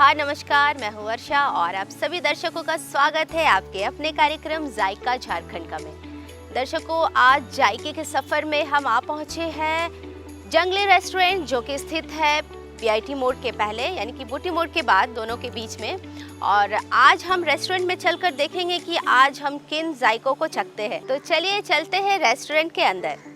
आभार, नमस्कार। मैं हूँ वर्षा और आप सभी दर्शकों का स्वागत है आपके अपने कार्यक्रम जायका झारखंड का में। दर्शकों, आज जायके के सफ़र में हम आ पहुँचे हैं जंगली रेस्टोरेंट, जो कि स्थित है पीआईटी मोड़ के पहले यानी कि बूटी मोड़ के बाद दोनों के बीच में। और आज हम रेस्टोरेंट में चलकर देखेंगे कि आज हम किन जायकों को चखते हैं। तो चलिए चलते हैं रेस्टोरेंट के अंदर।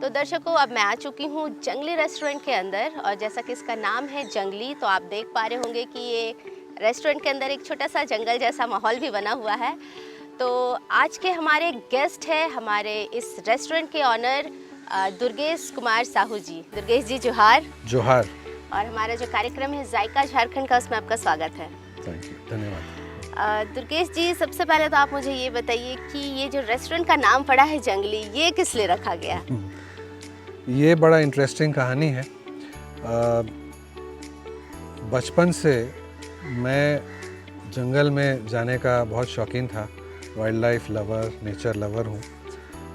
तो दर्शकों, अब मैं आ चुकी हूँ जंगली रेस्टोरेंट के अंदर, और जैसा कि इसका नाम है जंगली, तो आप देख पा रहे होंगे कि ये रेस्टोरेंट के अंदर एक छोटा सा जंगल जैसा माहौल भी बना हुआ है। तो आज के हमारे गेस्ट हैं हमारे इस रेस्टोरेंट के ऑनर दुर्गेश कुमार साहू जी। दुर्गेश जी, जोहार। जोहार। और हमारा जो कार्यक्रम है जायका झारखंड का, उसमें आपका स्वागत है। थैंक यू, धन्यवाद। दुर्गेश जी, सबसे पहले तो आप मुझे ये बताइए कि ये जो रेस्टोरेंट का नाम पड़ा है जंगली, ये किस लिए रखा गया? ये बड़ा इंटरेस्टिंग कहानी है। बचपन से मैं जंगल में जाने का बहुत शौकीन था। Wild life lover, nature lover हूँ।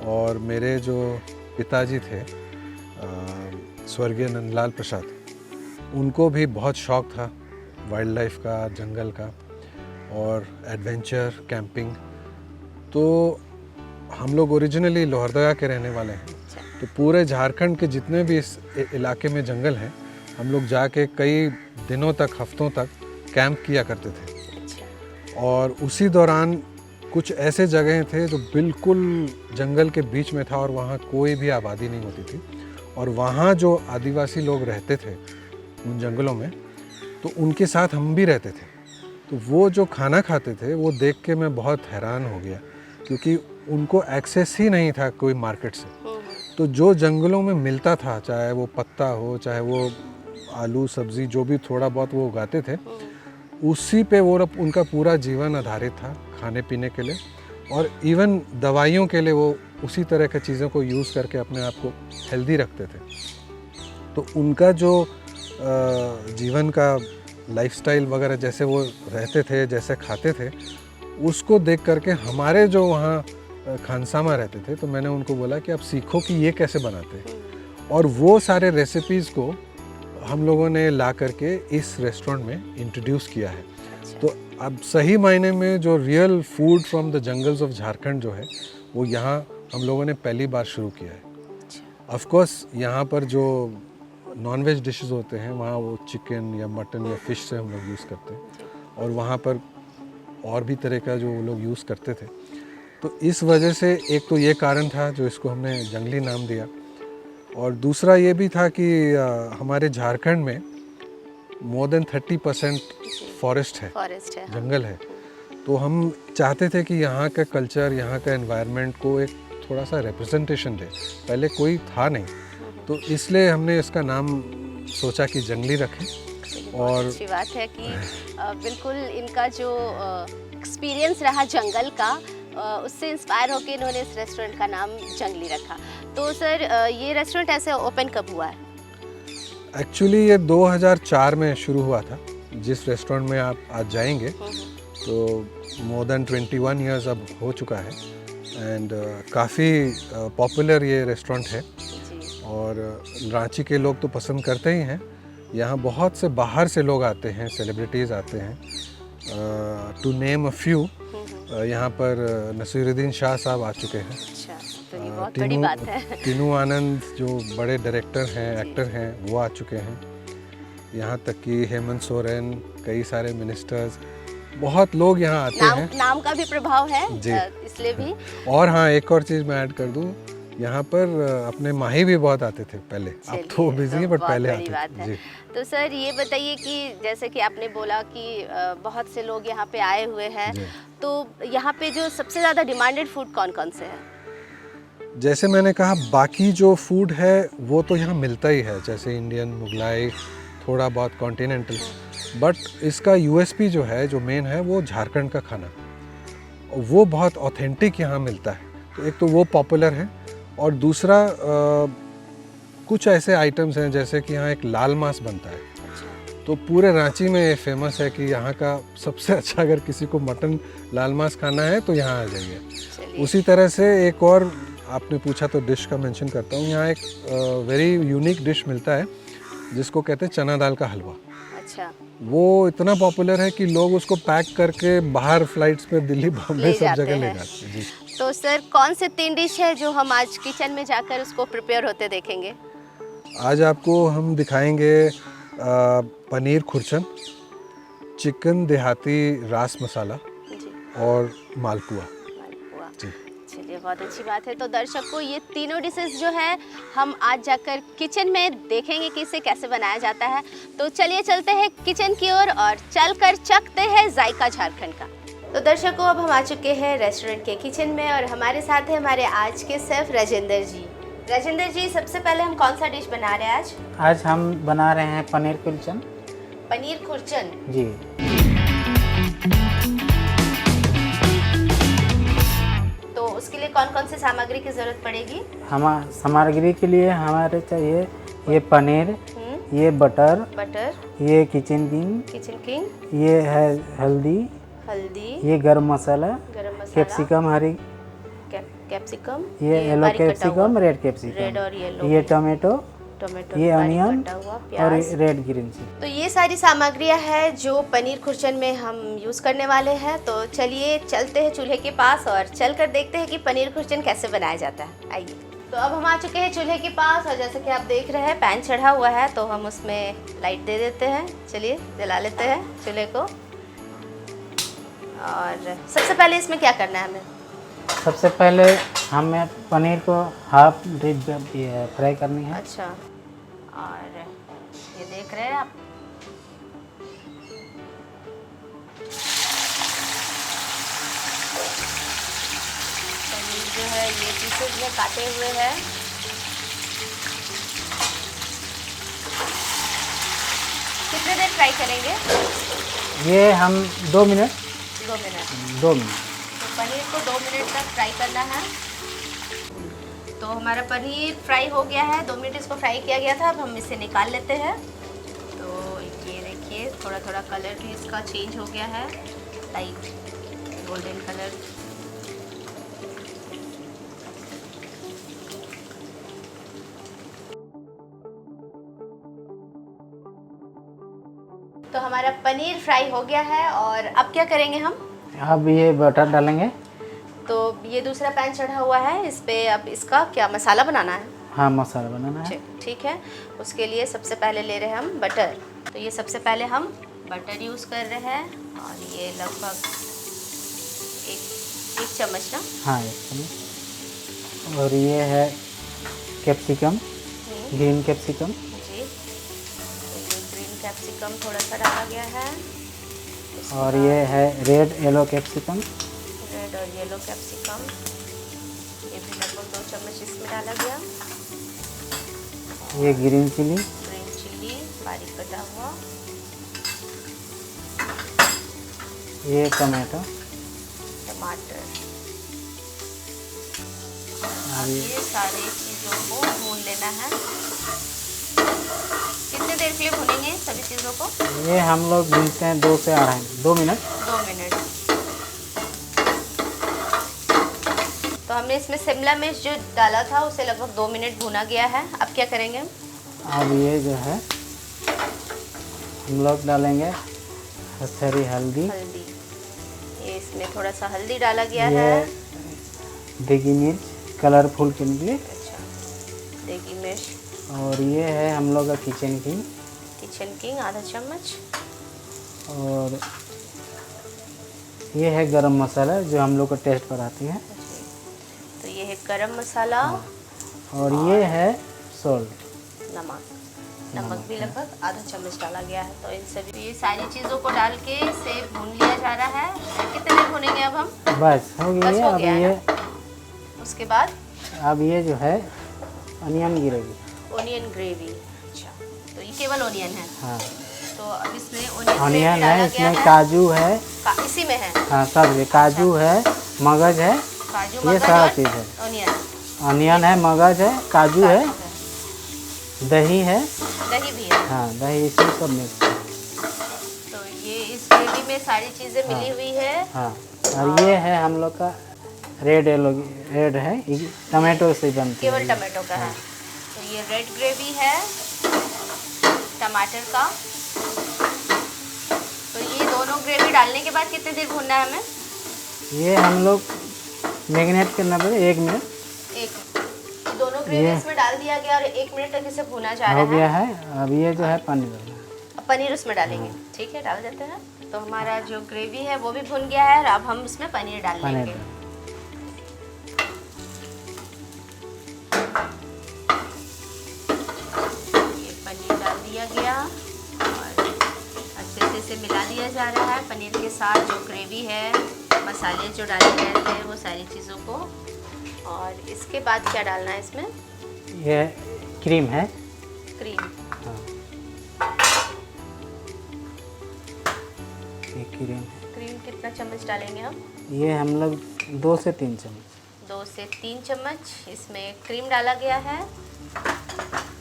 और मेरे जो पिताजी थे स्वर्गीय नंदलाल प्रसाद, उनको भी बहुत शौक था वाइल्ड लाइफ का, जंगल का और एडवेंचर कैंपिंग। तो हम लोग ओरिजिनली लोहरदगा के रहने वाले हैं। तो पूरे झारखंड के जितने भी इस इलाके में जंगल हैं, हम लोग जाके कई दिनों तक, हफ्तों तक कैंप किया करते थे। और उसी दौरान कुछ ऐसे जगह थे जो बिल्कुल जंगल के बीच में था और वहाँ कोई भी आबादी नहीं होती थी। और वहाँ जो आदिवासी लोग रहते थे उन जंगलों में, तो उनके साथ हम भी रहते थे। तो वो जो खाना खाते थे वो देख के मैं बहुत हैरान हो गया, क्योंकि उनको एक्सेस ही नहीं था कोई मार्केट से। तो जो जंगलों में मिलता था, चाहे वो पत्ता हो, चाहे वो आलू सब्ज़ी, जो भी थोड़ा बहुत वो उगाते थे, उसी पे वो उनका पूरा जीवन आधारित था खाने पीने के लिए। और इवन दवाइयों के लिए वो उसी तरह की चीज़ों को यूज़ करके अपने आप को हेल्दी रखते थे। तो उनका जो जीवन का लाइफस्टाइल वगैरह, जैसे वो रहते थे, जैसे खाते थे, उसको देख करके हमारे जो वहाँ खानसामा रहते थे, तो मैंने उनको बोला कि आप सीखो कि ये कैसे बनाते हैं। और वो सारे रेसिपीज़ को हम लोगों ने ला करके इस रेस्टोरेंट में इंट्रोड्यूस किया है। तो अब सही मायने में जो real food from the jungles of Jharkhand जो है, वो यहाँ हम लोगों ने पहली बार शुरू किया है। ऑफ कोर्स यहाँ पर जो नॉनवेज डिशेस होते हैं, वहाँ वो चिकन या मटन या फिश से हम लोग यूज़ करते हैं, और वहाँ पर और भी तरह का जो वो लोग यूज़ करते थे। तो इस वजह से एक तो ये कारण था जो इसको हमने जंगली नाम दिया। और दूसरा ये भी था कि हमारे झारखंड में मोर देन 30% फॉरेस्ट है, जंगल है। तो हम चाहते थे कि यहाँ का कल्चर, यहाँ का एनवायरनमेंट को एक थोड़ा सा रिप्रेजेंटेशन दे। पहले कोई था नहीं, तो इसलिए हमने इसका नाम सोचा कि जंगली रखें। और अच्छी बात है कि बिल्कुल इनका जो एक्सपीरियंस रहा जंगल का, उससे इंस्पायर होकर इन्होंने इस रेस्टोरेंट का नाम जंगली रखा। तो सर, ये रेस्टोरेंट ऐसे ओपन कब हुआ है? एक्चुअली ये 2004 में शुरू हुआ था। जिस रेस्टोरेंट में आप आज जाएंगे, तो मोर देन 21 ईयर्स अब हो चुका है। एंड काफ़ी पॉपुलर ये रेस्टोरेंट है, और रांची के लोग तो पसंद करते ही हैं। यहाँ बहुत से बाहर से लोग आते हैं, सेलिब्रिटीज़ आते हैं। टू नेम अ फ्यू, यहाँ पर नसीरुद्दीन शाह साहब आ चुके हैं। अच्छा, तो ये बहुत बड़ी बात है। टीनू आनंद जो बड़े डायरेक्टर हैं, एक्टर हैं, वो आ चुके हैं। यहाँ तक कि हेमंत सोरेन, कई सारे मिनिस्टर्स, बहुत लोग यहाँ आते हैं। नाम का भी प्रभाव है जी, इसलिए भी। और हाँ, एक और चीज़ मैं ऐड कर दूँ, यहाँ पर अपने माही भी बहुत आते थे पहले। अब तो बिजी हैं, बट पहले आते थे। तो सर, ये बताइए कि जैसे कि आपने बोला कि बहुत से लोग यहाँ पे आए हुए हैं, तो यहाँ पे जो सबसे ज़्यादा डिमांडेड फूड कौन कौन से हैं? जैसे मैंने कहा, बाकी जो फूड है वो तो यहाँ मिलता ही है, जैसे इंडियन, मुगलाई, थोड़ा बहुत कॉन्टिनेंटल। बट इसका यूएसपी जो है, जो मेन है, वो झारखंड का खाना, वो बहुत ऑथेंटिक यहाँ मिलता है। तो एक तो वो पॉपुलर है, और दूसरा कुछ ऐसे आइटम्स हैं, जैसे कि यहाँ एक लाल मांस बनता है। तो पूरे रांची में ये फेमस है कि यहाँ का सबसे अच्छा, अगर किसी को मटन लाल मांस खाना है तो यहाँ आ जाइए। चलिए। उसी तरह से एक और आपने पूछा तो डिश का मेंशन करता हूँ। यहाँ एक वेरी यूनिक डिश मिलता है जिसको कहते हैं चना दाल का हलवा। अच्छा, वो इतना पॉपुलर है कि लोग उसको पैक करके बाहर फ्लाइट्स पे दिल्ली बॉम्बे ले सब जाते जगह ले हैं। जाते हैं। जी। तो सर कौन से 3 डिश है जो हम आज किचन में जाकर उसको प्रिपेयर होते देखेंगे? आज आपको हम दिखाएंगे पनीर खुरचन, चिकन देहाती रास मसाला जी, और मालपुआ। मालपुआ। जी। चलिए, बहुत अच्छी बात है। तो दर्शकों, ये तीनों डिशेस जो है हम आज जाकर किचन में देखेंगे कि इसे कैसे बनाया जाता है। तो चलिए चलते हैं किचन की ओर और चलकर चखते हैं जायका झारखंड का। तो दर्शकों, अब हम आ चुके हैं रेस्टोरेंट के किचन में और हमारे साथ है हमारे आज के शेफ राजेंद्र जी। राजेंद्र जी, सबसे पहले हम कौन सा डिश बना रहे हैं आज? आज हम बना रहे हैं पनीर कुलचन। पनीर खुरचन। जी। तो उसके लिए कौन कौन सी सामग्री की जरूरत पड़ेगी? हम सामग्री के लिए हमारे चाहिए ये पनीर, ये बटर, ये किचन किंग, ये है हल्दी, ये गरम मसाला, कैप्सिकम, हरी कैप्सिकम, ये yellow capsicum, red capsicum, red और येलो, ये टोमेटो, ये अनियन और प्याज। Red green chilli. तो ये सारी सामग्रियां हैं जो पनीर खुरचन में हम यूज़ करने वाले हैं। तो चलिए चलते हैं चूल्हे के पास और चलकर देखते हैं कि पनीर खुरचन कैसे बनाया जाता है। आइए। तो अब हम आ चुके हैं चूल्हे के पास और जैसे कि आप देख रहे हैं पैन चढ़ा हुआ है, तो हम उसमें लाइट दे देते हैं। चलिए जला लेते हैं चूल्हे को। और सबसे पहले इसमें क्या करना है हमें? सबसे पहले हमें पनीर को हाफ डीप फ्राई करनी है। अच्छा, और ये देख रहे हैं आप, पनीर जो है ये पीसेस में काटे हुए हैं। कितने देर फ्राई करेंगे? ये हम 2 मिनट। 2 मिनट। 2 मिनट। तो पनीर को 2 मिनट तक फ्राई करना है। तो हमारा पनीर फ्राई हो गया है, 2 मिनट इसको फ्राई किया गया था। अब हम इसे निकाल लेते हैं। तो ये देखिए थोड़ा थोड़ा कलर भी इसका चेंज हो गया है, लाइट गोल्डन कलर। तो हमारा पनीर फ्राई हो गया है और अब क्या करेंगे हम? अब ये बटर डालेंगे। तो ये दूसरा पैन चढ़ा हुआ है, इस पे अब इसका क्या मसाला बनाना है? हाँ, मसाला बनाना है। ठीक है। उसके लिए सबसे पहले ले रहे हैं हम बटर। तो ये सबसे पहले हम बटर यूज़ कर रहे हैं और ये लगभग एक चम्मच ना। हाँ, 1 चम्मच। और ये है कैप्सिकम, ग्रीन कैप्सिकम। जी, तो ये ग्रीन कैप्सिकम थोड़ा सा डाला गया है। और ये है रेड येलो कैप्सिकम। रेड और येलो कैप्सिकम, ये भी लगभग 2 चम्मच इसमें डाला गया। ये ग्रीन चिली, बारीक कटा हुआ। ये टमाटर। अब ये सारे चीज़ों को भून लेना है। कितने देर के लिए भूनेंगे सभी चीज़ों को? ये हम लोग भूनते हैं 2 से 2 मिनट। 2 मिनट। तो हमने इसमें शिमला मिर्च जो डाला था उसे लगभग 2 मिनट भुना गया है। अब क्या करेंगे? अब ये जो है हम लोग डालेंगे हरी हल्दी। ये इसमें थोड़ा सा हल्दी डाला गया ये है। देगी मिर्च कलरफुल के लिए। अच्छा, देगी मिर्च। और ये है हम लोग का किचन किंग आधा चम्मच। और ये है गरम मसाला जो हम लोग को टेस्ट पर आती है। तो ये है गरम मसाला। और ये है सॉल्ट, नमक भी लगभग आधा चम्मच डाला गया है। तो इन सभी ये सारी चीज़ों को डाल के इसे भून लिया जा रहा है। कितने देर भूनेंगे अब हम? बस हो गया। अब ये उसके बाद अब ये जो है अनियन गिरेगी। Onion gravy. अच्छा, तो ये केवल ओनियन है? हाँ, तो अब इसमें ऑनियन है, इसमें काजू है। इसी में है? हाँ, सब ये काजू है, मगज है, काजू ये सारा चीज़ है। ऑनियन है, मगज है, काजू है, दही है। दही भी है? हाँ, दही इसी सब मिक्स है। ये इस ग्रेवी में सारी चीज़ें मिली हुई है। हाँ, और ये है हम लोग का रेड है, ये टमाटो से बनती है। केवल टमाटो का है। तो ये रेड ग्रेवी है टमाटर का। तो ये दोनों ग्रेवी डालने के बाद कितने देर भूनना है हमें? ये हम लोग मैरिनेट करना पड़े 1 मिनट। दोनों ग्रेवी इसमें डाल दिया गया और 1 मिनट तक इसे भुना जा रहा है। हो गया है। अब ये जो है पनीर डालना है। अब पनीर उसमें डालेंगे। ठीक है, डाल देते हैं। तो हमारा जो ग्रेवी है वो भी भुन गया है और अब हम इसमें पनीर डाल लेंगे। ये पनीर डाल दिया गया और अच्छे से इसे मिला दिया जा रहा है पनीर के साथ। जो ग्रेवी है, मसाले जो डाले गए थे वो सारी चीज़ों को। और इसके बाद क्या डालना है इसमें? ये क्रीम है। क्रीम। हाँ, ये क्रीम है। क्रीम कितना चम्मच डालेंगे हम? ये हम लोग 2 से 3 चम्मच। 2 से 3 चम्मच इसमें क्रीम डाला गया है।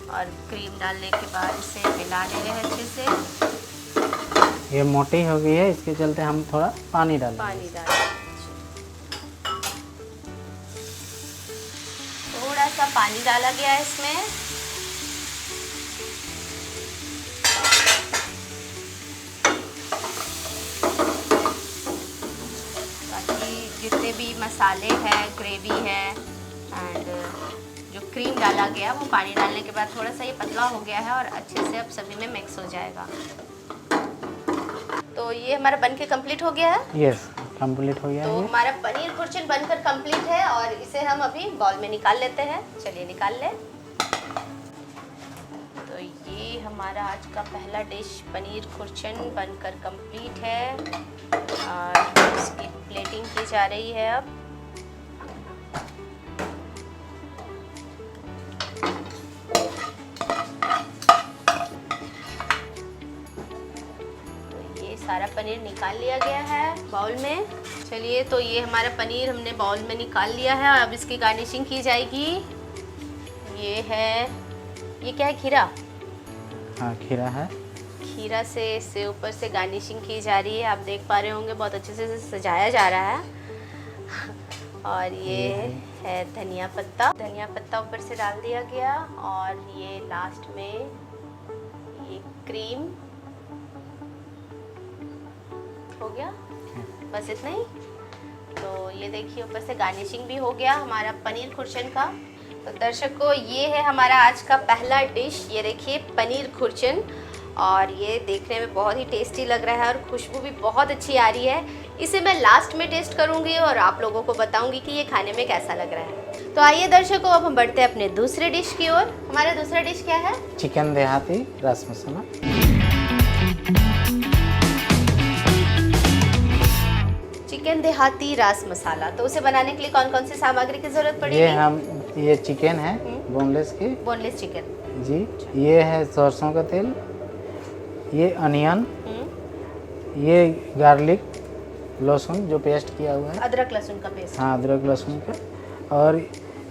और क्रीम डालने के बाद इसे मिला ले रहे हैं अच्छे से। ये मोटी हो गई है, इसके चलते हम थोड़ा पानी डालेंगे। पानी डालेंगे। थोड़ा सा पानी डाला गया है इसमें। बाकी जितने भी मसाले हैं, ग्रेवी है एंड जो क्रीम डाला गया वो पानी डालने के बाद थोड़ा सा ये पतला हो गया है और अच्छे से अब सभी में मिक्स हो जाएगा। तो ये हमारा बनके कंप्लीट हो गया है। यस, कंप्लीट हो गया तो है। हमारा पनीर खुरचन बनकर कंप्लीट है और इसे हम अभी बाउल में निकाल लेते हैं। चलिए निकाल ले। तो ये हमारा आज का पहला डिश पनीर खुरचन बनकर कंप्लीट है और इसकी प्लेटिंग की जा रही है अब। सारा पनीर निकाल लिया गया है बाउल में। चलिए, तो ये हमारा पनीर हमने बाउल में निकाल लिया है। अब इसकी गार्निशिंग की जाएगी। ये है, ये क्या है? खीरा। हाँ, खीरा है। खीरा से इससे ऊपर से गार्निशिंग की जा रही है। आप देख पा रहे होंगे बहुत अच्छे से सजाया जा रहा है। और ये है धनिया पत्ता। धनिया पत्ता ऊपर से डाल दिया गया और ये लास्ट में ये क्रीम हो गया। बस इतना ही। तो ये देखिए ऊपर से गार्निशिंग भी हो गया हमारा पनीर खुरचन का। तो दर्शकों, ये है हमारा आज का पहला डिश। ये देखिए पनीर खुरचन और ये देखने में बहुत ही टेस्टी लग रहा है और खुशबू भी बहुत अच्छी आ रही है। इसे मैं लास्ट में टेस्ट करूंगी और आप लोगों को बताऊंगी कि ये खाने में कैसा लग रहा है। तो आइए दर्शकों, अब हम बढ़ते हैं अपने दूसरे डिश की ओर। हमारा दूसरा डिश क्या है? चिकन देहाती रस मसाला। चिकन देहाती रास मसाला। तो उसे बनाने के लिए कौन कौन सी सामग्री की जरूरत पड़ेगी? ये चिकन है बोनलेस की। बोनलेस चिकन जी। ये है सरसों का तेल, ये अनियन, ये गार्लिक लहसुन जो पेस्ट किया हुआ है, अदरक लहसुन का पेस्ट। हाँ, अदरक लहसुन का। और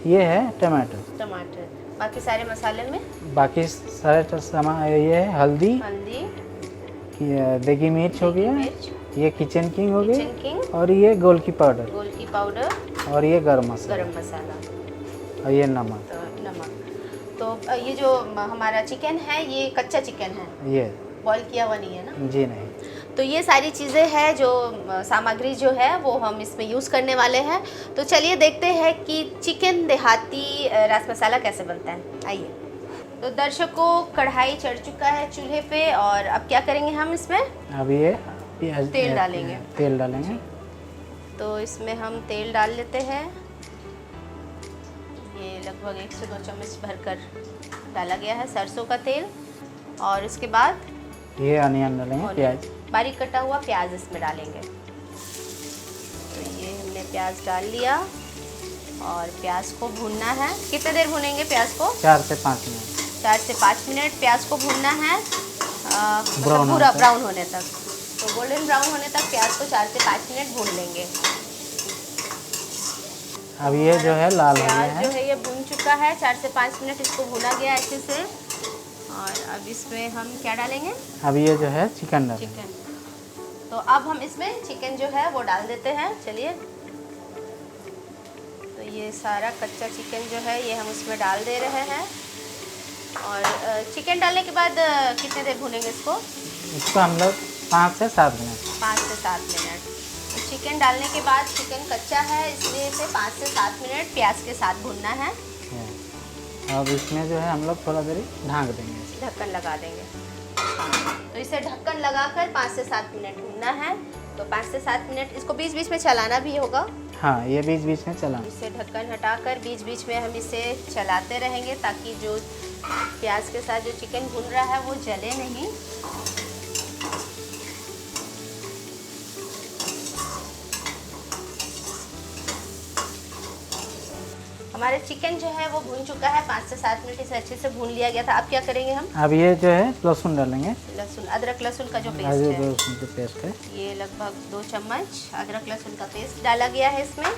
ये है टमाटर। टमाटर। बाकी सारे मसाले में बाकी सारे सामान ये है हल्दी, देगी मिर्च हो गया, ये किचन किंग हो गई, और ये गोलकी पाउडर, और ये गरम मसाला, और ये नमक। तो नमक। तो ये जो हमारा चिकन है ये कच्चा चिकन है, ये बॉईल किया हुआ नहीं है ना? जी नहीं। तो ये सारी चीज़ें हैं जो सामग्री जो है वो हम इसमें यूज़ करने वाले हैं। तो चलिए देखते हैं कि चिकन देहाती रास मसाला कैसे बनता है। आइए। तो दर्शकों, कढ़ाई चढ़ चुका है चूल्हे पे और अब क्या करेंगे हम इसमें? अब ये प्याज तेल डालेंगे। तेल डालेंगे। तो इसमें हम तेल डाल लेते हैं। ये लगभग 1 से 2 चम्मच भरकर डाला गया है सरसों का तेल। और इसके बाद ये अनियन डालेंगे, प्याज, बारीक कटा हुआ प्याज इसमें डालेंगे। तो ये हमने प्याज डाल लिया और प्याज को भूनना है। कितने देर भूनेंगे प्याज को? 4 से 5 मिनट। 4 से 5 मिनट प्याज को भूनना है, पूरा ब्राउन होने तक। तो गोल्डन ब्राउन होने तक प्याज को 4 से 5 मिनट भून लेंगे। अब ये जो है लाल हो गया है। प्याज जो है ये भून चुका है। 4 से 5 मिनट इसको भुना गया अच्छे से। और अब इसमें हम क्या डालेंगे? अब ये जो है चिकन डालेंगे। चिकन। तो अब हम इसमें चिकन जो है वो डाल देते हैं। चलिए, तो ये सारा कच्चा चिकन जो है ये हम उसमें डाल दे रहे हैं। और चिकन डालने के बाद कितने देर भूनेंगे इसको? इसको हम लोग 5 से 7 मिनट। 5 से 7 मिनट। तो चिकन डालने के बाद, चिकन कच्चा है इसलिए इसे 5 से 7 मिनट प्याज के साथ भूनना है। अब इसमें जो है हम लोग थोड़ा देर ढाँक देंगे, ढक्कन लगा देंगे। तो इसे ढक्कन लगाकर 5 से 7 मिनट भूनना है। तो 5 से 7 मिनट इसको बीच बीच में चलाना भी होगा। हाँ, ये बीच बीच में चला। इसे ढक्कन हटाकर बीच बीच में हम इसे चलाते रहेंगे ताकि जो प्याज के साथ जो चिकन भून रहा है वो जले नहीं। हमारे चिकन जो है वो भून चुका है। 5 से 7 मिनट इसे अच्छे से भून लिया गया था। अब क्या करेंगे हम? अब ये जो है लहसुन डालेंगे। लहसुन, अदरक लहसुन का जो पेस्ट है, लहसुन का पेस्ट है, ये लगभग 2 चम्मच अदरक लहसुन का पेस्ट डाला गया है इसमें।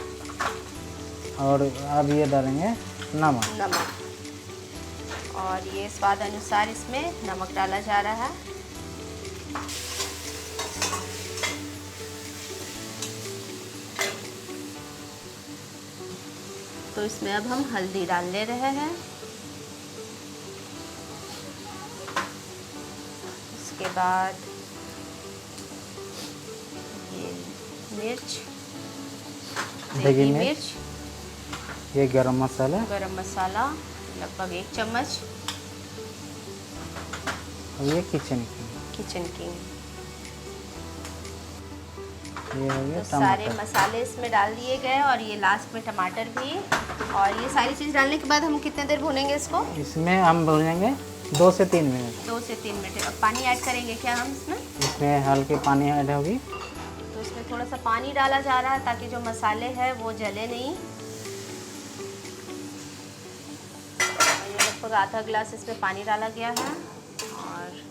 और अब ये डालेंगे नमक। और ये स्वाद अनुसार इसमें नमक डाला जा रहा है। तो इसमें अब हम हल्दी डाल ले रहे हैं। उसके बाद ये मिर्च, देगी मिर्च, ये गरम मसाला लगभग 1 चम्मच, और ये किचन किंग। ये हो गया। तो सारे मसाले इसमें डाल दिए गए और ये लास्ट में टमाटर भी। और ये सारी चीज़ डालने के बाद हम कितने देर भूनेंगे इसको? इसमें हम भूनेंगे 2 से 3 मिनट। 2 से 3 मिनट। अब पानी ऐड करेंगे क्या हम इसमें? इसमें हल्के पानी ऐड होगी। तो इसमें थोड़ा सा पानी डाला जा रहा है ताकि जो मसाले हैं वो जले नहीं। ये लगभग आधा गिलास इसमें पानी डाला गया है। और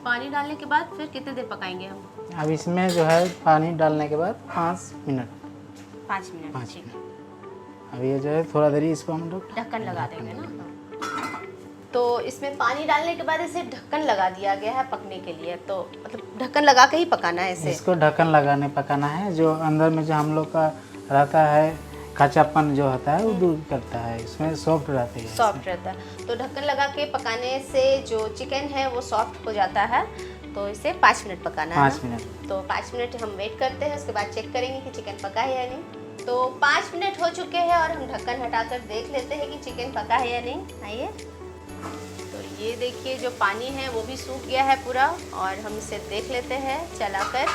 पानी डालने के बाद फिर कितने देर पकाएंगे हम? अब इसमें जो है पानी डालने के बाद 5 मिनट। 5 मिनट। अब ये जो है थोड़ा देर इसको हम लोग ढक्कन लगा देंगे ना। तो इसमें पानी डालने के बाद इसे ढक्कन लगा दिया गया है पकने के लिए। तो मतलब ढक्कन लगा के ही पकाना है इसे? इसको ढक्कन लगाने पकाना है। जो अंदर में जो हम लोग का रहता है कच्चापन जो होता है वो दूर करता है। इसमें सॉफ्ट रहती है, सॉफ्ट रहता है। तो ढक्कन लगा के पकाने से जो चिकन है वो सॉफ्ट हो जाता है। तो इसे 5 मिनट पकाना है। 5 मिनट। तो 5 मिनट हम वेट करते हैं। उसके बाद चेक करेंगे कि चिकन पका है या नहीं। तो 5 मिनट हो चुके हैं और हम ढक्कन हटाकर देख लेते हैं कि चिकन पका है या नहीं। आइए, तो ये देखिए जो पानी है वो भी सूख गया है पूरा। और हम इसे देख लेते हैं चलाकर।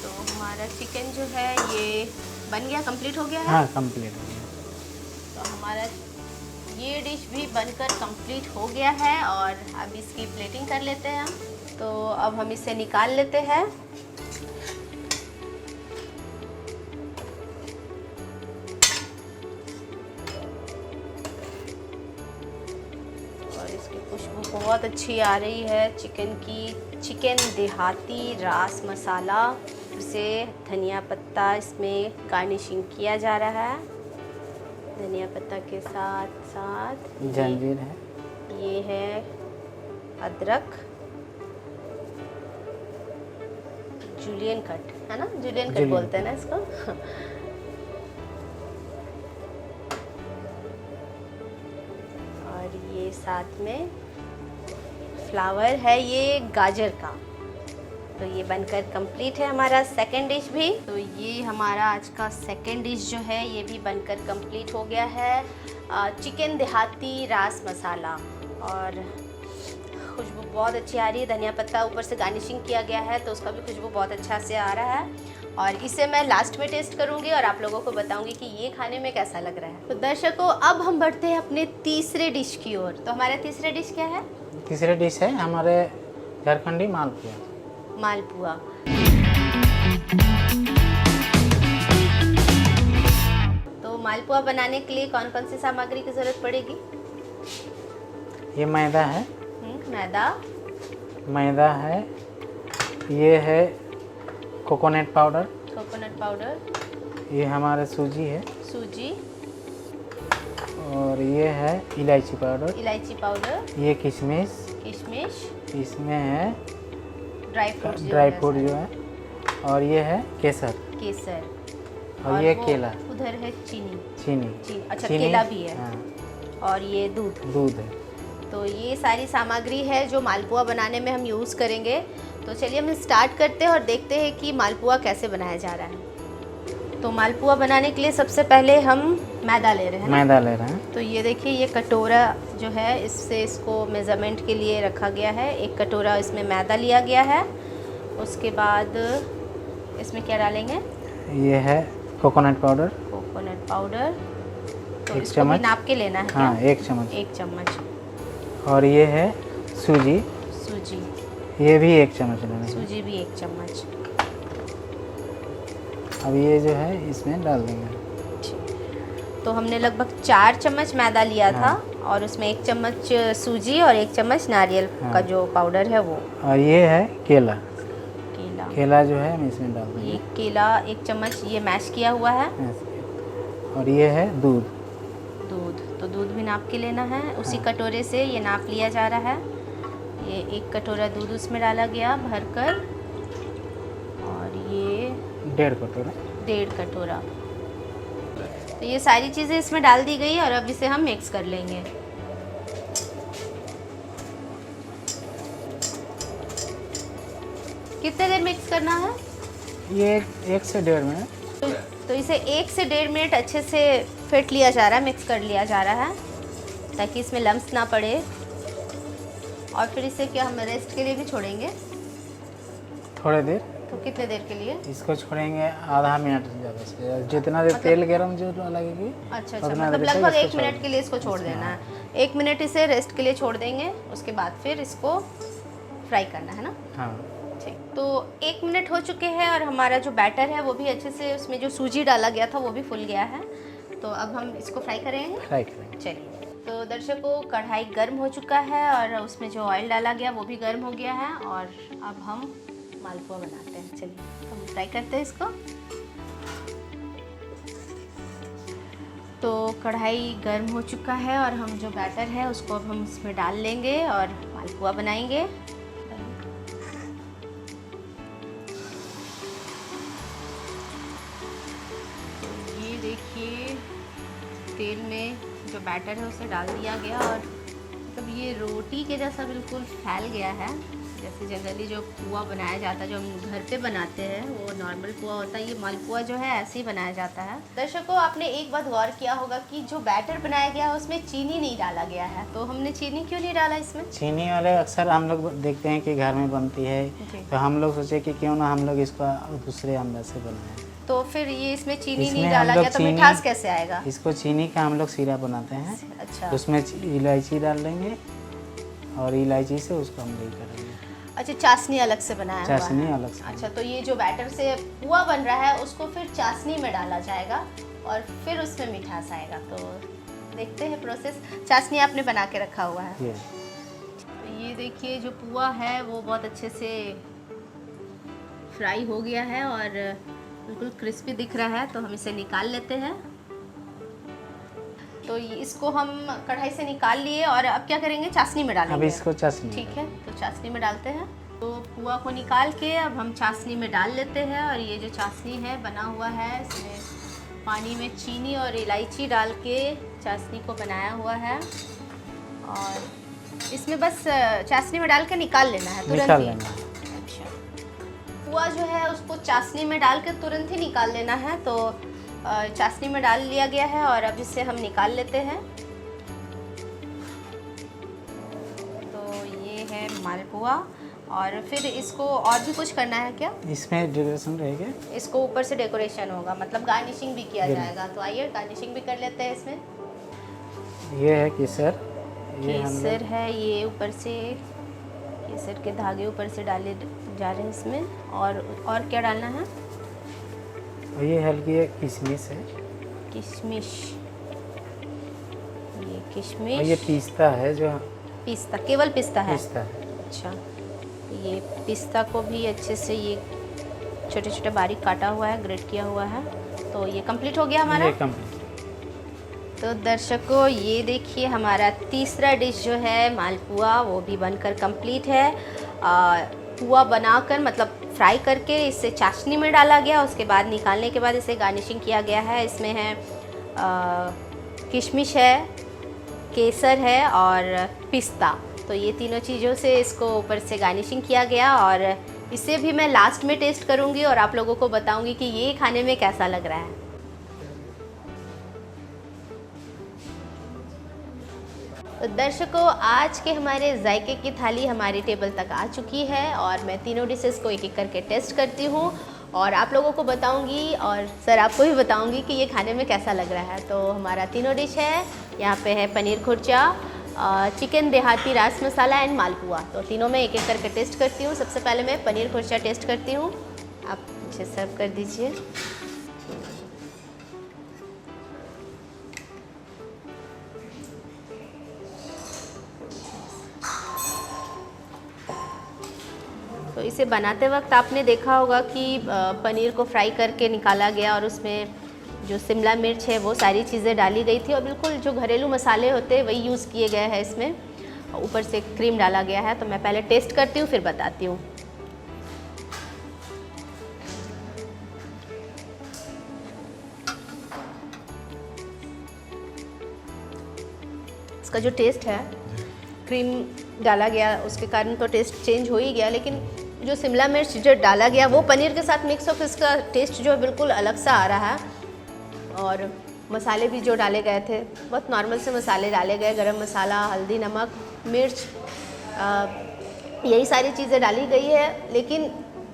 तो हमारा चिकन जो है ये बन गया, कंप्लीट हो गया है। हाँ, कंप्लीट हो गया। तो हमारा ये डिश भी बनकर कंप्लीट हो गया है। और अब इसकी प्लेटिंग कर लेते हैं हम। तो अब हम इसे निकाल लेते हैं। और इसकी खुशबू बहुत अच्छी आ रही है चिकन की। चिकन देहाती रास मसाला, इसे धनिया पत्ता इसमें गार्निशिंग किया जा रहा है। धनिया पत्ता के साथ साथ जंजीर है, ये है अदरक, जूलियन कट है ना, जूलियन कट बोलते हैं ना इसको। और ये साथ में फ्लावर है, ये गाजर का। तो ये बनकर कंप्लीट है हमारा सेकंड डिश भी। तो ये हमारा आज का सेकंड डिश जो है ये भी बनकर कंप्लीट हो गया है। चिकन देहाती रास मसाला। और खुशबू बहुत अच्छी आ रही है। धनिया पत्ता ऊपर से गार्निशिंग किया गया है तो उसका भी खुशबू बहुत अच्छा से आ रहा है। और इसे मैं लास्ट में टेस्ट करूंगी और आप लोगों को बताऊंगी कि ये खाने में कैसा लग रहा है। तो दर्शकों, अब हम बढ़ते हैं अपने तीसरे डिश की ओर। तो हमारा तीसरा डिश क्या है? तीसरे डिश है हमारे झारखंडी मालपुआ। मालपुआ। तो मालपुआ बनाने के लिए कौन कौन सी सामग्री की जरूरत पड़ेगी? ये मैदा है, मैदा है, ये है कोकोनट पाउडर, ये हमारा सूजी है सूजी, और ये है इलायची पाउडर, इलायची पाउडर, ये किशमिश, किशमिश, इसमें है ड्राई फ्रूट जो है, और ये है केसर, केसर, और ये वो केला, उधर है चीनी, चीनी। अच्छा चीनी, केला भी है, हाँ, और ये दूध। दूध है। तो ये सारी सामग्री है जो मालपुआ बनाने में हम यूज़ करेंगे। तो चलिए हम स्टार्ट करते हैं और देखते हैं कि मालपुआ कैसे बनाया जा रहा है। तो मालपुआ बनाने के लिए सबसे पहले हम मैदा ले रहे हैं। मैदा ले रहे हैं। तो ये देखिए, ये कटोरा जो है इससे इसको मेज़रमेंट के लिए रखा गया है। एक कटोरा इसमें मैदा लिया गया है। उसके बाद इसमें क्या डालेंगे? ये है कोकोनट पाउडर, कोकोनट पाउडर। तो एक इसको भी चम्मच। नाप के लेना है हाँ, क्या? 1 चम्मच। 1 चम्मच। और ये है सूजी, सूजी, ये भी 1 चम्मच लेना है। सूजी भी 1 चम्मच। अब ये जो है इसमें डाल देंगे। तो हमने लगभग 4 चम्मच मैदा लिया था, और उसमें 1 चम्मच सूजी और 1 चम्मच नारियल का जो पाउडर है वो। और ये है केला, केला, केला जो है हम इसमें डाल देंगे। ये केला 1 चम्मच ये मैश किया हुआ है। और ये है दूध, दूध, तो दूध भी नाप के लेना है। उसी कटोरे से ये नाप लिया जा रहा है। ये 1 कटोरा दूध उसमें डाला गया भरकर, और ये 1.5 कटोरा। 1.5 कटोरा। तो ये सारी चीज़ें इसमें डाल दी गई, और अब इसे हम मिक्स कर लेंगे। कितने देर मिक्स करना है? ये 1 से 1.5 मिनट। तो इसे 1 से 1.5 मिनट अच्छे से फेंट लिया जा रहा है, मिक्स कर लिया जा रहा है, ताकि इसमें लम्स ना पड़े। और फिर इसे क्या हम रेस्ट के लिए भी छोड़ेंगे? थोड़ी देर। तो कितने देर के लिए? इसको छोड़ेंगे आधा मिनट ज़्यादा से ज़्यादा, जितना देर तेल गरम जो लगेगी। अच्छा, उतना मतलब देर तक लगभग इसको 1 मिनट के लिए इसको छोड़ देना है। 1 मिनट इसे रेस्ट के लिए छोड़ देंगे, उसके बाद फिर इसको फ्राई करना है ना? हाँ। ठीक, तो 1 मिनट हो चुके हैं, और हमारा जो बैटर है वो भी अच्छे से, उसमें जो सूजी डाला गया था वो भी फुल गया है। तो अब हम इसको फ्राई करेंगे। फ्राई करेंगे। चलिए, तो दर्शकों, कढ़ाई गर्म हो चुका है, और उसमें जो ऑयल डाला गया वो भी गर्म हो गया है, और अब हम मालपुआ बनाते हैं। चलिए, तो हम फ्राई करते हैं इसको। तो कढ़ाई गर्म हो चुका है, और हम जो बैटर है उसको अब हम इसमें डाल लेंगे और मालपुआ बनाएंगे। तो ये देखिए, तेल में जो बैटर है उसे डाल दिया गया, और मतलब ये रोटी के जैसा बिल्कुल फैल गया है। जैसे जनरली जो पुआ बनाया जाता है, जो हम घर पे बनाते हैं, वो नॉर्मल पुआ होता है। ये मालपुआ जो है ऐसे ही बनाया जाता है। दर्शकों, आपने एक बात गौर किया होगा कि जो बैटर बनाया गया है उसमें चीनी नहीं डाला गया है। तो हमने चीनी क्यों नहीं डाला इसमें? चीनी वाले अक्सर हम लोग देखते हैं कि घर में बनती है, तो हम लोग सोचे कि क्यों ना हम लोग इसको दूसरे अंदर से बनाएं। तो फिर ये इसमें चीनी इसमें नहीं डाला हम लोग गया, तो चीनी- मिठास कैसे आएगा? इसको चीनी का हम लोग सिरप बनाते हैं। अच्छा, उसमें इलायची डाल देंगे, और इलायची से उसको हम नहीं करेंगे। अच्छा, चाशनी अलग से बनाया हुआ है। चाशनी अलग से। अच्छा, तो ये जो बैटर से पुआ बन रहा है उसको फिर चाशनी में डाला जाएगा, और फिर उसमें मिठास आएगा। तो देखते हैं प्रोसेस। चाशनी आपने बना के रखा हुआ है। तो ये देखिए, जो पुआ है वो बहुत अच्छे से फ्राई हो गया है, और बिल्कुल क्रिस्पी दिख रहा है। तो हम इसे निकाल लेते हैं। तो इसको हम कढ़ाई से निकाल लिए, और अब क्या करेंगे? चाशनी में डालेंगे। अब इसको चाशनी। ठीक है, तो चाशनी में डालते हैं। तो पुआ को निकाल के अब हम चाशनी में डाल लेते हैं, और ये जो चाशनी है बना हुआ है, इसमें पानी में चीनी और इलायची डाल के चाशनी को बनाया हुआ है, और इसमें बस चाशनी में डाल के निकाल लेना है तुरंत निकाल ही। लेना है। अच्छा, पुआ जो है उसको चाशनी में डाल के तुरंत ही निकाल लेना है। तो चाशनी में डाल लिया गया है, और अब इसे हम निकाल लेते हैं। तो ये है मालपुआ, और फिर इसको और भी कुछ करना है क्या? इसमें डेकोरेशन रहेगा। इसको ऊपर से डेकोरेशन होगा, मतलब गार्निशिंग भी किया जाएगा। तो आइए गार्निशिंग भी कर लेते हैं इसमें। ये है केसर। ये हम केसर है, ये ऊपर से केसर के धागे ऊपर से डाले जा रहे हैं इसमें। और क्या डालना है? और ये हल्की एक किशमिश है। किशमिश, ये और किशमिश। ये पिस्ता है, जो पिस्ता, केवल पिस्ता है? पिस्ता है। अच्छा, ये पिस्ता को भी अच्छे से ये छोटे छोटे बारीक काटा हुआ है, ग्रेट किया हुआ है। तो ये कंप्लीट हो गया हमारा। ये कंप्लीट। तो दर्शकों ये देखिए हमारा तीसरा डिश जो है मालपुआ वो भी बनकर कंप्लीट है। पुआ बनाकर मतलब फ्राई करके इसे चाशनी में डाला गया, उसके बाद निकालने के बाद इसे गार्निशिंग किया गया है। इसमें है किशमिश है, केसर है और पिस्ता। तो ये तीनों चीज़ों से इसको ऊपर से गार्निशिंग किया गया और इसे भी मैं लास्ट में टेस्ट करूँगी और आप लोगों को बताऊँगी कि ये खाने में कैसा लग रहा है। तो दर्शकों आज के हमारे जायके की थाली हमारी टेबल तक आ चुकी है और मैं तीनों डिशेस को एक एक करके टेस्ट करती हूँ और आप लोगों को बताऊंगी और सर आपको भी बताऊंगी कि ये खाने में कैसा लग रहा है। तो हमारा तीनों डिश है, यहाँ पे है पनीर खुरचा, चिकन देहाती रास मसाला एंड मालपुआ। तो तीनों में एक एक करके टेस्ट करती हूँ। सबसे पहले मैं पनीर खुरचा टेस्ट करती हूँ, आप मुझे सर्व कर दीजिए। तो इसे बनाते वक्त आपने देखा होगा कि पनीर को फ्राई करके निकाला गया और उसमें जो शिमला मिर्च है वो सारी चीज़ें डाली गई थी और बिल्कुल जो घरेलू मसाले होते हैं वही यूज़ किए गए हैं इसमें। ऊपर से क्रीम डाला गया है। तो मैं पहले टेस्ट करती हूँ फिर बताती हूँ। इसका जो टेस्ट है, क्रीम डाला गया उसके कारण तो टेस्ट चेंज हो ही गया, लेकिन जो शिमला मिर्च जो डाला गया वो पनीर के साथ मिक्स होकर इसका टेस्ट जो है बिल्कुल अलग सा आ रहा है। और मसाले भी जो डाले गए थे बहुत नॉर्मल से मसाले डाले गए, गरम मसाला, हल्दी, नमक, मिर्च, यही सारी चीज़ें डाली गई है, लेकिन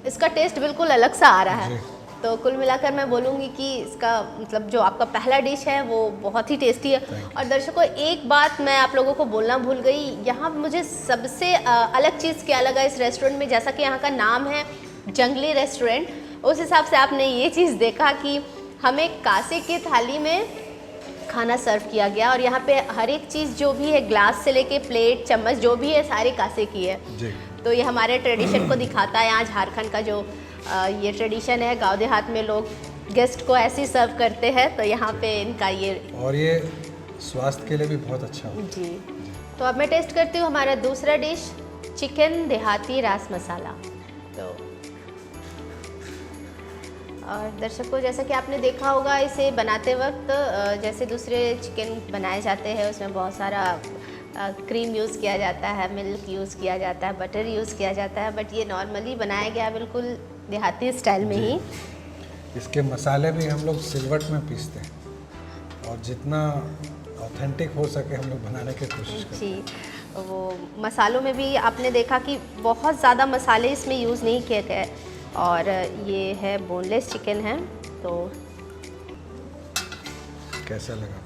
इसका टेस्ट बिल्कुल अलग सा आ रहा है। तो कुल मिलाकर मैं बोलूँगी कि इसका मतलब जो आपका पहला डिश है वो बहुत ही टेस्टी है। और दर्शकों एक बात मैं आप लोगों को बोलना भूल गई, यहाँ मुझे सबसे अलग चीज़ क्या लगा इस रेस्टोरेंट में, जैसा कि यहाँ का नाम है जंगली रेस्टोरेंट, उस हिसाब से आपने ये चीज़ देखा कि हमें कांसे की थाली में खाना सर्व किया गया और यहाँ पे हर एक चीज़ जो भी है, ग्लास से लेके प्लेट, चम्मच जो भी है सारी कांसे की है जी। तो ये हमारे ट्रेडिशन को दिखाता है। यहाँ झारखंड का जो ये ट्रेडिशन है, गांव देहात में लोग गेस्ट को ऐसे ही सर्व करते हैं, तो यहाँ पे इनका ये और ये स्वास्थ्य के लिए भी बहुत अच्छा है जी। तो अब मैं टेस्ट करती हूँ हमारा दूसरा डिश, चिकन देहाती रास मसाला। तो और दर्शकों जैसा कि आपने देखा होगा इसे बनाते वक्त जैसे दूसरे चिकन बनाए जाते हैं उसमें बहुत सारा क्रीम यूज़ किया जाता है, मिल्क यूज़ किया जाता है, बटर यूज़ किया जाता है, बट ये नॉर्मली बनाया गया बिल्कुल देहाती स्टाइल में ही। इसके मसाले भी हम लोग सिलवट में पीसते हैं और जितना ऑथेंटिक हो सके हम लोग बनाने की कोशिश करते हैं जी। वो मसालों में भी आपने देखा कि बहुत ज़्यादा मसाले इसमें यूज़ नहीं किए गए और ये है बोनलेस चिकन है। तो कैसा लगा?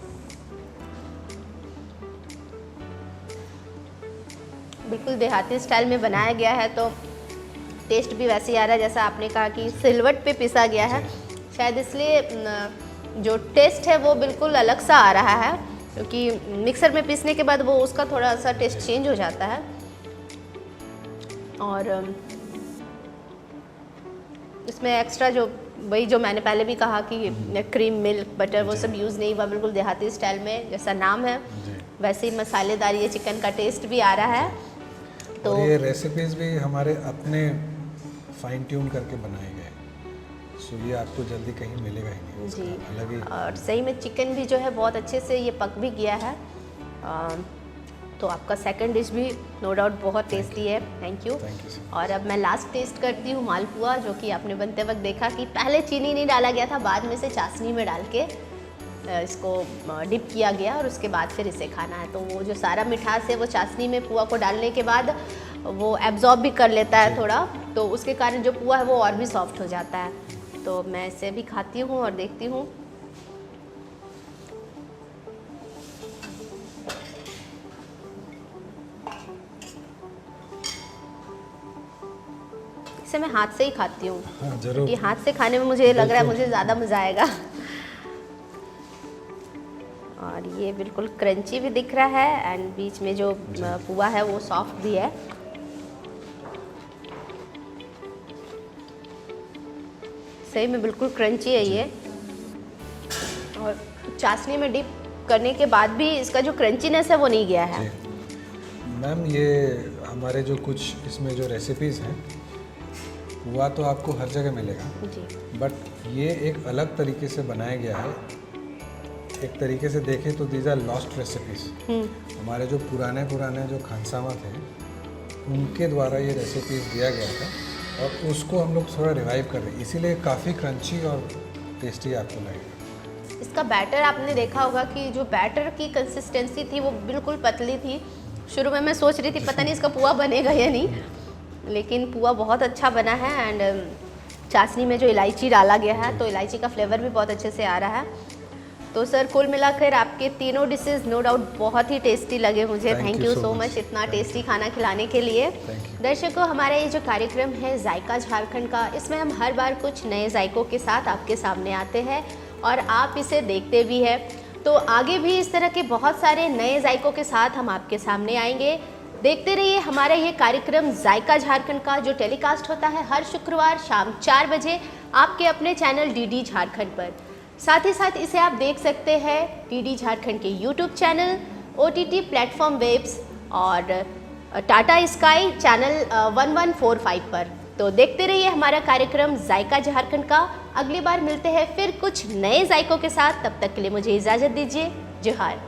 बिल्कुल देहाती स्टाइल में बनाया गया है, तो टेस्ट भी वैसे ही आ रहा है जैसा आपने कहा कि सिलवट पे पिसा गया है, शायद इसलिए जो टेस्ट है वो बिल्कुल अलग सा आ रहा है, क्योंकि मिक्सर में पीसने के बाद वो उसका थोड़ा सा टेस्ट चेंज हो जाता है। और इसमें एक्स्ट्रा जो वही जो मैंने पहले भी कहा कि क्रीम, मिल्क, बटर वो सब यूज़ नहीं हुआ, बिल्कुल देहाती स्टाइल में जैसा नाम है वैसे ही मसालेदार ये चिकन का टेस्ट भी आ रहा है। तो और ये रेसिपीज भी हमारे अपने फाइन ट्यून करके बनाए गए, सो ये आपको जल्दी कहीं मिलेगा ही नहीं जी। अलग ही। और सही में चिकन भी जो है बहुत अच्छे से ये पक भी गया है। तो आपका सेकंड डिश भी नो डाउट बहुत टेस्टी है। Thank you. और अब मैं लास्ट टेस्ट करती हूँ मालपुआ, जो कि आपने बनते वक्त देखा कि पहले चीनी नहीं डाला गया था, बाद में से चाशनी में डाल के इसको डिप किया गया और उसके बाद फिर इसे खाना है। तो वो जो सारा मिठास है वो चाशनी में पुआ को डालने के बाद वो एब्जॉर्ब भी कर लेता है थोड़ा, तो उसके कारण जो पुआ है वो और भी सॉफ्ट हो जाता है। तो मैं इसे भी खाती हूँ और देखती हूँ। इसे मैं हाथ से ही खाती हूँ। हाँ, जरूर। ये हाथ से खाने में मुझे लग रहा है मुझे ज़्यादा मज़ा आएगा। और ये बिल्कुल क्रंची भी दिख रहा है एंड बीच में जो पुआ है वो सॉफ्ट भी है। सही में बिल्कुल क्रंची है ये। चाशनी में डिप करने के बाद भी इसका जो क्रंचीनेस है वो नहीं गया है। मैम ये हमारे जो कुछ इसमें जो रेसिपीज़ हैं हुआ तो आपको हर जगह मिलेगा जी। बट ये एक अलग तरीके से बनाया गया है। एक तरीके से देखें तो दीज आर लॉस्ट रेसिपीज़। हमारे जो पुराने जो खानसामा थे उनके द्वारा ये रेसिपीज़ दिया गया था और उसको हम लोग थोड़ा रिवाइव कर रहे हैं, इसीलिए काफ़ी क्रंची और टेस्टी आपको लगेगा। इसका बैटर आपने देखा होगा कि जो बैटर की कंसिस्टेंसी थी वो बिल्कुल पतली थी। शुरू में मैं सोच रही थी पता नहीं इसका पुआ बनेगा या नहीं, लेकिन पुआ बहुत अच्छा बना है। एंड चाशनी में जो इलायची डाला गया है तो इलायची का फ्लेवर भी बहुत अच्छे से आ रहा है। तो सर कुल मिलाकर आपके तीनों डिशेस नो डाउट बहुत ही टेस्टी लगे मुझे। थैंक यू सो मच इतना टेस्टी खाना खिलाने के लिए। दर्शकों, हमारा ये जो कार्यक्रम है जायका झारखंड का, इसमें हम हर बार कुछ नए जायकों के साथ आपके सामने आते हैं और आप इसे देखते भी हैं। तो आगे भी इस तरह के बहुत सारे नए जायकों के साथ हम आपके सामने आएंगे। देखते रहिए हमारा ये कार्यक्रम जायका झारखंड का, जो टेलीकास्ट होता है हर शुक्रवार शाम 4 बजे आपके अपने चैनल डीडी झारखंड पर। साथ ही साथ इसे आप देख सकते हैं डीडी झारखंड के YouTube channel, OTT platform webs और टाटा स्काई चैनल 1145 पर। तो देखते रहिए हमारा कार्यक्रम जायका झारखंड का। अगली बार मिलते हैं फिर कुछ नए जायकों के साथ, तब तक के लिए मुझे इजाज़त दीजिए। जोहार।